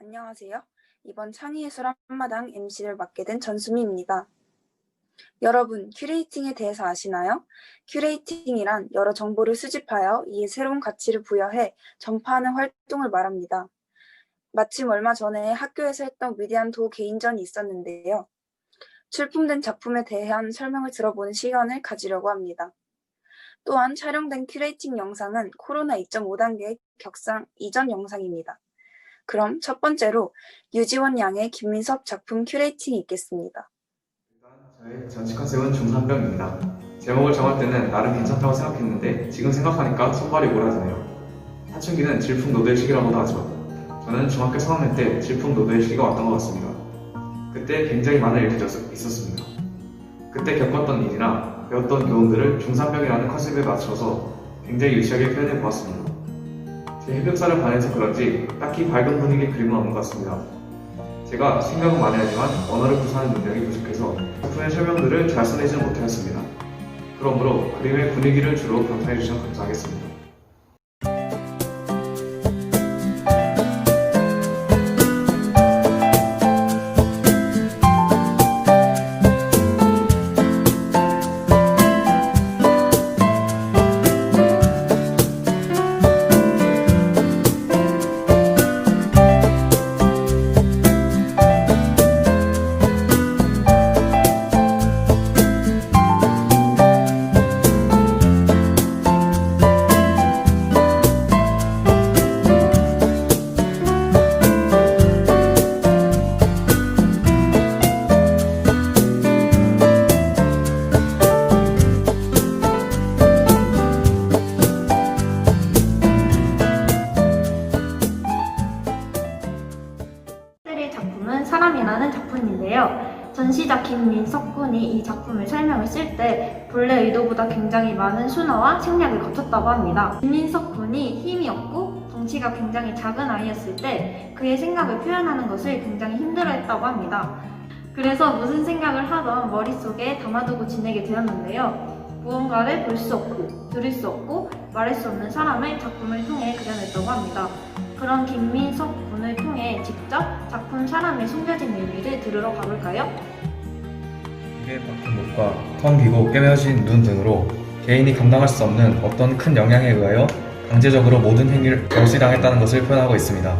안녕하세요. 이번 창의예술 한마당 MC를 맡게 된 전수미입니다. 여러분, 큐레이팅에 대해서 아시나요? 큐레이팅이란 여러 정보를 수집하여 이에 새로운 가치를 부여해 전파하는 활동을 말합니다. 마침 얼마 전에 학교에서 했던 위대한 도 개인전이 있었는데요. 출품된 작품에 대한 설명을 들어보는 시간을 가지려고 합니다. 또한 촬영된 큐레이팅 영상은 코로나 2.5 단계의 격상 이전 영상입니다. 그럼 첫 번째로 유지원 양의 김민섭 작품 큐레이팅이 있겠습니다. 저의 전시 컨셉은 중산병입니다. 제목을 정할 때는 나름 괜찮다고 생각했는데 지금 생각하니까 손발이 오라지네요. 사춘기는 질풍노도의 시기라고도 하죠. 저는 중학교 3학년 때 질풍노도의 시기가 왔던 것 같습니다. 그때 굉장히 많은 일들이 있었습니다. 그때 겪었던 일이나 배웠던 교훈들을 중산병이라는 컨셉에 맞춰서 굉장히 유치하게 표현해 보았습니다. 제 흑역사를 반해서 그런지 딱히 밝은 분위기의 그림은 없는 것 같습니다. 제가 생각은 많이 하지만 언어를 구사하는 능력이 부족해서 작품의 설명들을 잘 써내지는 못하였습니다. 그러므로 그림의 분위기를 주로 감상해 주시면 감사하겠습니다. 작품은 사람이라는 작품인데요. 전시자 김민석 군이 이 작품을 설명을 쓸 때 본래 의도보다 굉장히 많은 순화와 생략을 거쳤다고 합니다. 김민석 군이 힘이 없고 덩치가 굉장히 작은 아이였을 때 그의 생각을 표현하는 것을 굉장히 힘들어했다고 합니다. 그래서 무슨 생각을 하던 머릿속에 담아두고 지내게 되었는데요. 무언가를 볼 수 없고 들을 수 없고 말할 수 없는 사람을 작품을 통해 그려냈다고 합니다. 그런 김민석 군을 통해 직접 작품 사람의 숨겨진 의미를 들으러 가볼까요? 입에 박힌 목과 텅 비고 꿰매어진 눈 등으로 개인이 감당할 수 없는 어떤 큰 영향에 의하여 강제적으로 모든 행위를 결시당했다는 것을 표현하고 있습니다.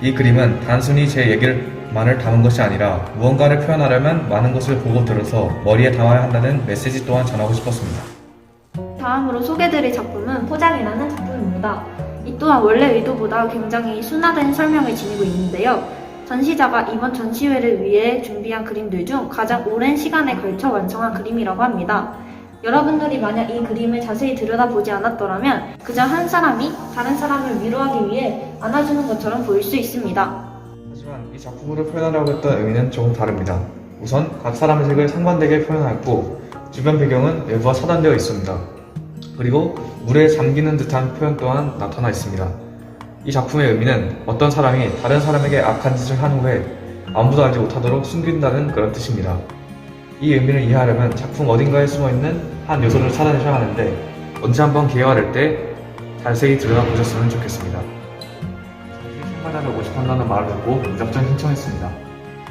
이 그림은 단순히 제 얘기만을 담은 것이 아니라 무언가를 표현하려면 많은 것을 보고 들어서 머리에 담아야 한다는 메시지 또한 전하고 싶었습니다. 다음으로 소개드릴 작품은 포장이라는 작품입니다. 이 또한 원래 의도보다 굉장히 순화된 설명을 지니고 있는데요. 전시자가 이번 전시회를 위해 준비한 그림들 중 가장 오랜 시간에 걸쳐 완성한 그림이라고 합니다. 여러분들이 만약 이 그림을 자세히 들여다보지 않았더라면 그저 한 사람이 다른 사람을 위로하기 위해 안아주는 것처럼 보일 수 있습니다. 하지만 이 작품으로 표현하려고 했던 의미는 조금 다릅니다. 우선 각 사람의 색을 상반되게 표현하였고 주변 배경은 외부와 차단되어 있습니다. 그리고 물에 잠기는 듯한 표현 또한 나타나 있습니다. 이 작품의 의미는 어떤 사람이 다른 사람에게 악한 짓을 한 후에 아무도 알지 못하도록 숨긴다는 그런 뜻입니다. 이 의미를 이해하려면 작품 어딘가에 숨어있는 한 요소를 찾아내셔야 하는데 언제 한번 기회가 될 때 자세히 들여다보셨으면 좋겠습니다. 참가자를 오고 싶었다는 말을 듣고 무작정 신청했습니다.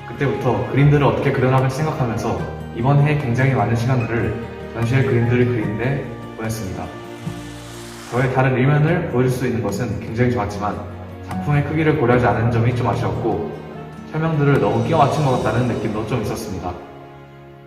그때부터 그림들을 어떻게 그려나갈 생각하면서 이번 해에 굉장히 많은 시간들을 전시회 그림들을 그리는데 보냈습니다. 저의 다른 일면을 보여줄 수 있는 것은 굉장히 좋았지만 작품의 크기를 고려하지 않은 점이 좀 아쉬웠고 설명들을 너무 끼워 맞춘 것 같다는 느낌도 좀 있었습니다.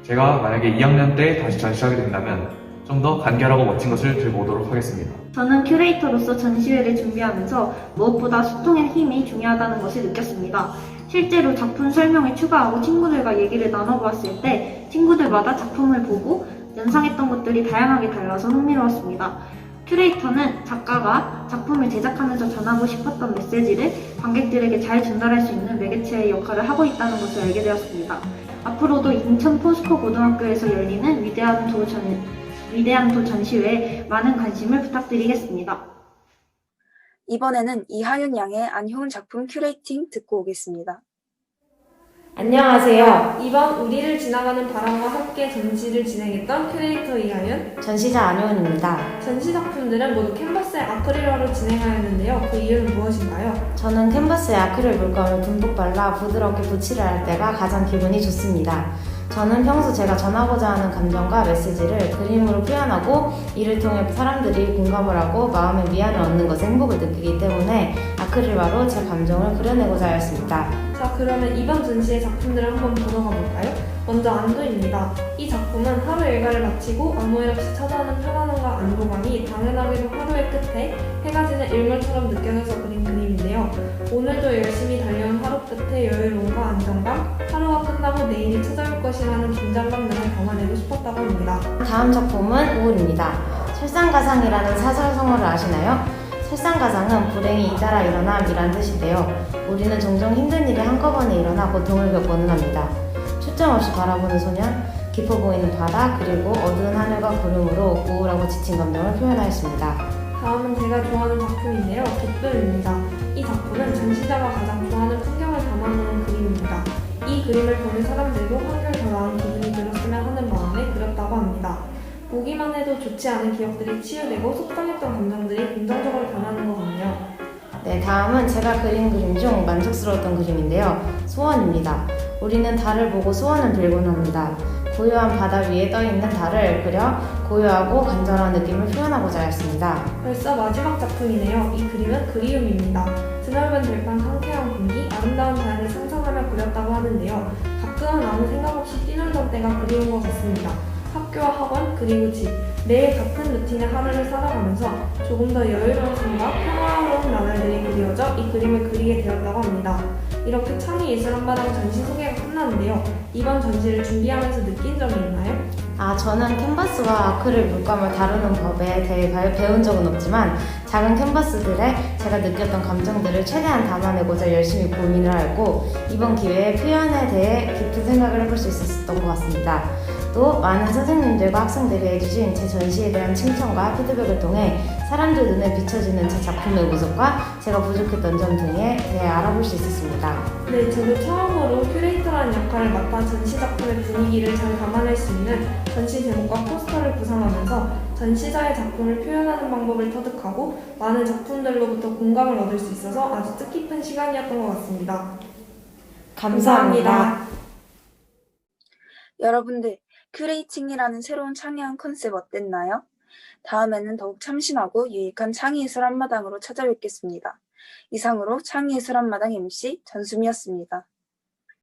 제가 만약에 2학년 때 다시 전시하게 된다면 좀 더 간결하고 멋진 것을 들고 오도록 하겠습니다. 저는 큐레이터로서 전시회를 준비하면서 무엇보다 소통의 힘이 중요하다는 것을 느꼈습니다. 실제로 작품 설명을 추가하고 친구들과 얘기를 나눠보았을 때 친구들마다 작품을 보고 연상했던 것들이 다양하게 달라서 흥미로웠습니다. 큐레이터는 작가가 작품을 제작하면서 전하고 싶었던 메시지를 관객들에게 잘 전달할 수 있는 매개체의 역할을 하고 있다는 것을 알게 되었습니다. 앞으로도 인천 포스코 고등학교에서 열리는 위대한 도 전시회에 많은 관심을 부탁드리겠습니다. 이번에는 이하윤 양의 안효은 작품 큐레이팅 듣고 오겠습니다. 안녕하세요. 이번 우리를 지나가는 바람과 함께 전시를 진행했던 큐레이터 이하윤. 전시자 안효은입니다. 전시 작품들은 모두 캔버스의 아크릴화로 진행하였는데요. 그 이유는 무엇인가요? 저는 캔버스에 아크릴 물감을 듬뿍 발라 부드럽게 붓칠을 할 때가 가장 기분이 좋습니다. 저는 평소 제가 전하고자 하는 감정과 메시지를 그림으로 표현하고 이를 통해 사람들이 공감을 하고 마음의 위안을 얻는 것에 행복을 느끼기 때문에 아크릴화로 제 감정을 그려내고자 하였습니다. 자, 그러면 이번 전시의 작품들을 한번 보러 가볼까요? 먼저 안도입니다. 이 작품은 하루 일과를 마치고 아무 일 없이 찾아오는 편안함과 안도감이 당연하게도 하루의 끝에 해가 지는 일몰처럼 느껴져서 그린 그림인데요. 오늘도 열심히 달려온 하루 끝에 여유로움과 안정감, 하루가 끝나고 내일이 찾아올 것이라는 긴장감 등을 담아내고 싶었다고 합니다. 다음 작품은 우울입니다. 설상가상이라는 사설성어를 아시나요? 설상가상은 불행이 잇따라 일어남이란 뜻인데요. 우리는 종종 힘든 일이 한꺼번에 일어나 고통을 겪고는 합니다. 초점 없이 바라보는 소년, 깊어 보이는 바다, 그리고 어두운 하늘과 구름으로 우울하고 지친 감정을 표현하였습니다. 다음은 제가 좋아하는 작품인데요. 깃불입니다. 이 작품은 전시자가 가장 좋아하는 풍경을 담아놓은 그림입니다. 이 그림을 보는 사람들도 한결 더 나은 기분이 들었으면 하는 마음에 그렸다고 합니다. 보기만 해도 좋지 않은 기억들이 치유되고 속상했던 감정들이 긍정적으로 변하는 것 같네요. 네, 다음은 제가 그린 그림 중 만족스러웠던 그림인데요. 소원입니다. 우리는 달을 보고 소원을 빌곤 합니다. 고요한 바다 위에 떠있는 달을 그려 고요하고 간절한 느낌을 표현하고자 했습니다. 벌써 마지막 작품이네요. 이 그림은 그리움입니다. 드넓은 들판, 상쾌한 공기, 아름다운 자연을 상상하며 그렸다고 하는데요. 가끔은 아무 생각 없이 뛰놀던 때가 그리운 것 같습니다. 학교와 학원, 그리고 집, 매일 같은 루틴의 하루를 살아가면서 조금 더 여유로운 삶과 평화로운 나날들이 그리워져 이 그림을 그리게 되었다고 합니다. 이렇게 창의예술 한마당 전시 소개가 끝났는데요. 이번 전시를 준비하면서 느낀 점이 있나요? 저는 캔버스와 아크릴 물감을 다루는 법에 대해 배운 적은 없지만 작은 캔버스들에 제가 느꼈던 감정들을 최대한 담아내고자 열심히 고민을 하였고 이번 기회에 표현에 대해 깊은 생각을 해볼 수 있었던 것 같습니다. 또 많은 선생님들과 학생들이 해주신 제 전시에 대한 칭찬과 피드백을 통해 사람들 눈에 비춰지는 제 작품의 모습과 제가 부족했던 점 등에 대해 알아볼 수 있었습니다. 네, 저도 처음으로 큐레이터라는 역할을 맡아 전시 작품의 분위기를 잘 담아낼 수 있는 전시 제목과 포스터를 구상하면서 전시자의 작품을 표현하는 방법을 터득하고 많은 작품들로부터 공감을 얻을 수 있어서 아주 뜻깊은 시간이었던 것 같습니다. 감사합니다. 여러분들, 큐레이팅이라는 새로운 창의한 컨셉 어땠나요? 다음에는 더욱 참신하고 유익한 창의예술 한마당으로 찾아뵙겠습니다. 이상으로 창의예술 한마당 MC 전수미였습니다.